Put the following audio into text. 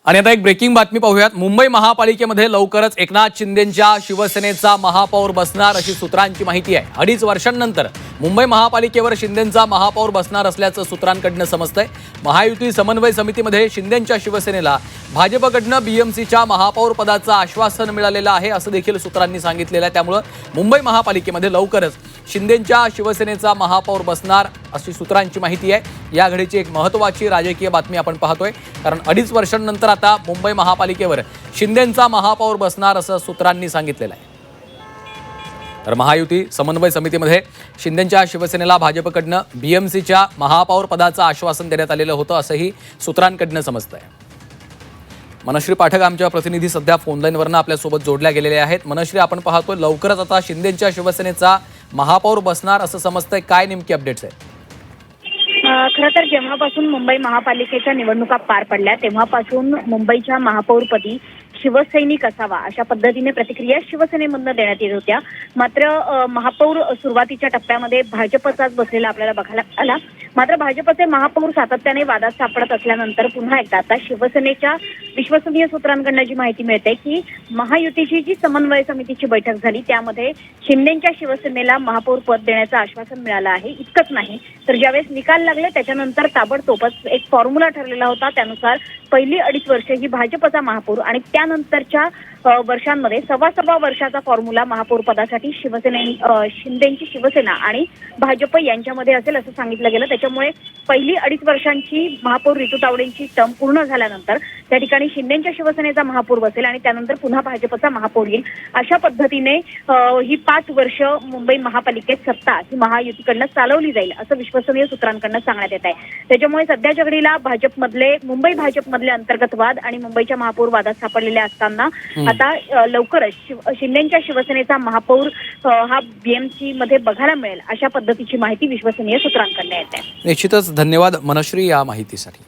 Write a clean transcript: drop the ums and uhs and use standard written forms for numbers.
आणि आता एक ब्रेकिंग बातमी पाहूयात। मुंबई महापालिकेमध्ये लवकरच एकनाथ शिंदेंच्या शिवसेनेचा महापौर बसणार अशी सूत्रांची माहिती आहे। 2.5 वर्षांनंतर मुंबई महापालिकेवर शिंदेंचा महापौर बसणार असल्याचं सूत्रांकडून समजतंय। महायुती समन्वय समितीमध्ये शिंदेंच्या शिवसेनेला भाजपकडून बीएमसीच्या महापौर पदाचं आश्वासन मिळालेलं आहे असं देखील सूत्रांनी सांगितलेलं आहे। त्यामुळे मुंबई महापालिकेमध्ये लवकरच शिंदेंच्या शिवसेनेचा महापौर बसणार अशी सूत्रांची माहिती आहे। या घडीची एक महत्त्वाची राजकीय बातमी आपण पाहतोय, कारण 2.5 वर्षांनंतर आता मुंबई महापालिकेवर शिंदेंचा महापौर बसणार असं सूत्रांनी सांगितलेलं आहे। तर महायुती समन्वय समितीमध्ये शिंदेंच्या शिवसेनेला भाजपकडून बीएमसीच्या महापौर पदाचं आश्वासन देण्यात आलेलं होतं असंही सूत्रांकडून समजतंय। मनश्री पाठक आमच्या प्रतिनिधी सध्या फोनलाईनवरनं आपल्यासोबत जोडल्या गेलेले आहेत। मनश्री, आपण पाहतोय लवकरच आता शिंदेंच्या शिवसेनेचा महापौर बसणार असं समजतंय, काय नेमकी अपडेट्स आहेत? खरं तर जेव्हापासून मुंबई महापालिकेच्या निवडणुका पार पडल्या तेव्हापासून मुंबईच्या महापौरपदी शिवसैनिक असावा अशा पद्धतीने प्रतिक्रिया शिवसेनेमधून देण्यात येत होत्या। मात्र महापौर सुरुवातीच्या टप्प्यामध्ये भाजपचाच बसलेला आपल्याला बघायला आला। मात्र भाजपचे महापौर सातत्याने वादात सापडत असल्यानंतर पुन्हा एकदा आता शिवसेनेच्या विश्वसनीय सूत्रांकडून जी माहिती मिळते की महायुतीची जी समन्वय समितीची बैठक झाली त्यामध्ये शिंदेंच्या शिवसेनेला महापौर पद देण्याचं आश्वासन मिळालं आहे। इतकंच नाही तर ज्यावेळेस निकाल लागले त्याच्यानंतर ताबडतोबच एक फॉर्म्युला ठरलेला होता। त्यानुसार पहिली 2.5 वर्ष ही भाजपचा महापौर आणि त्यानंतरच्या वर्षांमध्ये 2.25 वर्षाचा फॉर्म्युला महापौर पदासाठी शिंदेंची शिवसेना आणि भाजप यांच्यामध्ये असेल असं सांगितलं गेलं। त्याच्यामुळे पहिली 2.5 वर्षांची महापौर रितू तावडेंची टर्म पूर्ण झाल्यानंतर त्या ठिकाणी शिंदेंच्या शिवसेनेचा महापौर बसेल आणि त्यानंतर पुन्हा भाजपचा महापौर येईल। अशा पद्धतीने ही 5 वर्ष मुंबई महापालिकेत सत्ता ही महायुतीकडनं चालवली जाईल असं विश्वसनीय सूत्रांकडून सांगण्यात येत आहे। त्याच्यामुळे सध्याच्या घडीला मुंबई भाजपमधले अंतर्गत वाद आणि मुंबईच्या महापौर वादात सापडलेले असताना आता लवकरच शिंदेंच्या शिवसेनेचा महापौर हा बीएमसी मध्ये बघायला मिळेल अशा पद्धतीची माहिती विश्वसनीय सूत्रांकडून येत आहे। निश्चितच धन्यवाद मनश्री या माहितीसाठी।